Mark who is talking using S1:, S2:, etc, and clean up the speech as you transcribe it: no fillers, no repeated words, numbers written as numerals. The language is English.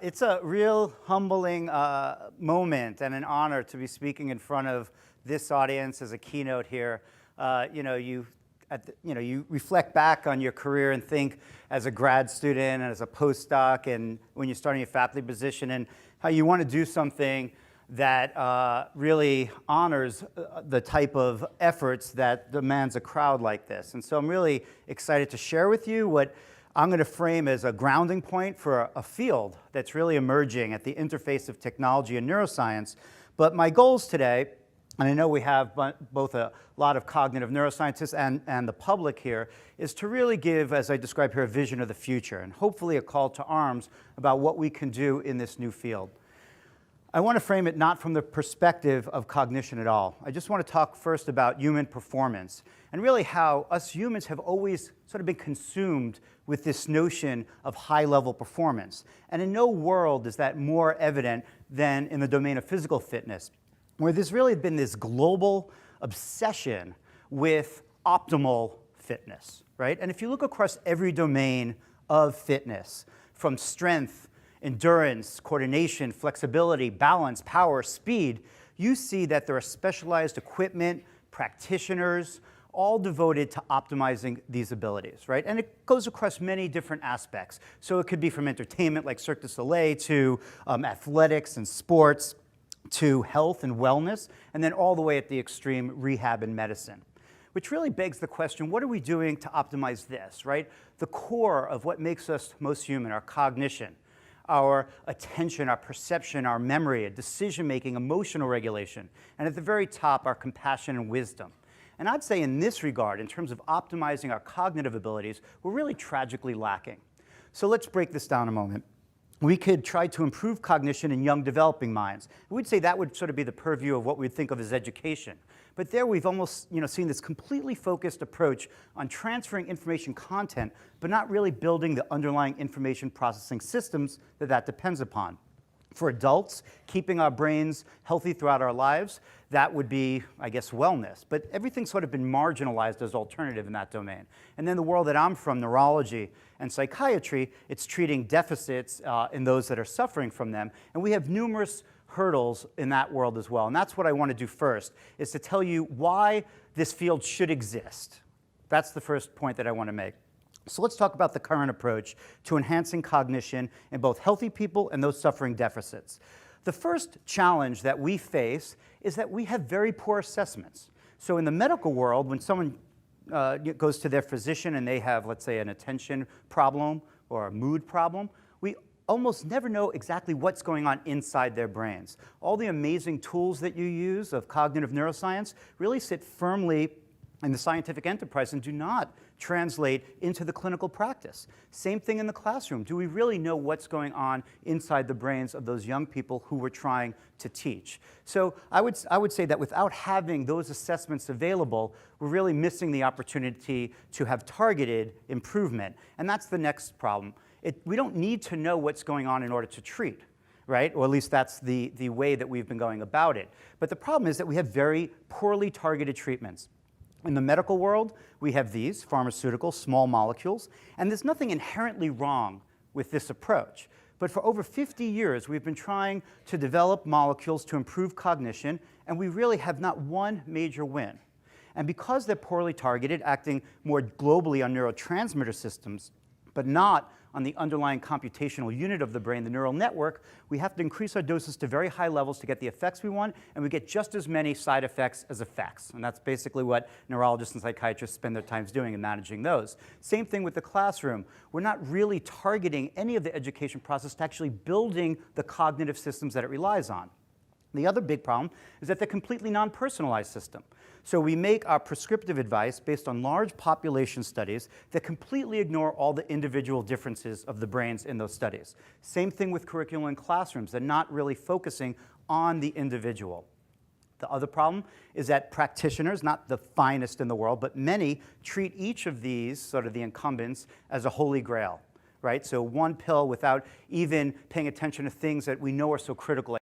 S1: It's a real humbling moment and an honor to be speaking in front of this audience as a keynote here. You reflect back on your career and think as a grad student and as a postdoc and when you're starting a faculty position and how you want to do something that really honors the type of efforts that demands a crowd like this. And so I'm really excited to share with you what I'm going to frame as a grounding point for a field that's really emerging at the interface of technology and neuroscience. But my goals today, and I know we have both a lot of cognitive neuroscientists and the public here, is to really give, as I describe here, a vision of the future and hopefully a call to arms about what we can do in this new field. I want to frame it not from the perspective of cognition at all. I just want to talk first about human performance and really how us humans have always sort of been consumed with this notion of high-level performance. And in no world is that more evident than in the domain of physical fitness, where there's really been this global obsession with optimal fitness, right? And if you look across every domain of fitness, from strength, endurance, coordination, flexibility, balance, power, speed, you see that there are specialized equipment, practitioners, all devoted to optimizing these abilities, right? And it goes across many different aspects. So it could be from entertainment like Cirque du Soleil to athletics and sports to health and wellness, and then all the way at the extreme, rehab and medicine. Which really begs the question, what are we doing to optimize this, right? The core of what makes us most human, our cognition, our attention, our perception, our memory, decision-making, emotional regulation, and at the very top, our compassion and wisdom. And I'd say in this regard, in terms of optimizing our cognitive abilities, we're really tragically lacking. So let's break this down a moment. We could try to improve cognition in young developing minds. We'd say that would sort of be the purview of what we'd think of as education. But there we've almost seen this completely focused approach on transferring information content, but not really building the underlying information processing systems that depends upon. For adults, keeping our brains healthy throughout our lives, that would be, I guess, wellness. But everything's sort of been marginalized as alternative in that domain. And then the world that I'm from, neurology and psychiatry, it's treating deficits in those that are suffering from them. And we have numerous hurdles in that world as well. And that's what I want to do first, is to tell you why this field should exist. That's the first point that I want to make. So let's talk about the current approach to enhancing cognition in both healthy people and those suffering deficits. The first challenge that we face is that we have very poor assessments. So in the medical world, when someone goes to their physician and they have, let's say, an attention problem or a mood problem, we almost never know exactly what's going on inside their brains. All the amazing tools that you use of cognitive neuroscience really sit firmly in the scientific enterprise and do not translate into the clinical practice. Same thing in the classroom. Do we really know what's going on inside the brains of those young people who we're trying to teach? So I would say that without having those assessments available, we're really missing the opportunity to have targeted improvement. And that's the next problem. We don't need to know what's going on in order to treat, right? Or at least that's the way that we've been going about it. But the problem is that we have very poorly targeted treatments. In the medical world, we have these pharmaceuticals, small molecules, and there's nothing inherently wrong with this approach. But for over 50 years, we've been trying to develop molecules to improve cognition, and we really have not one major win. And because they're poorly targeted, acting more globally on neurotransmitter systems, but not on the underlying computational unit of the brain, the neural network, we have to increase our doses to very high levels to get the effects we want, and we get just as many side effects as effects. And that's basically what neurologists and psychiatrists spend their time doing and managing those. Same thing with the classroom. We're not really targeting any of the education process to actually building the cognitive systems that it relies on. The other big problem is that they're completely non-personalized system. So we make our prescriptive advice based on large population studies that completely ignore all the individual differences of the brains in those studies. Same thing with curriculum in classrooms. They're not really focusing on the individual. The other problem is that practitioners, not the finest in the world, but many treat each of these, sort of the incumbents, as a holy grail, right? So one pill without even paying attention to things that we know are so critical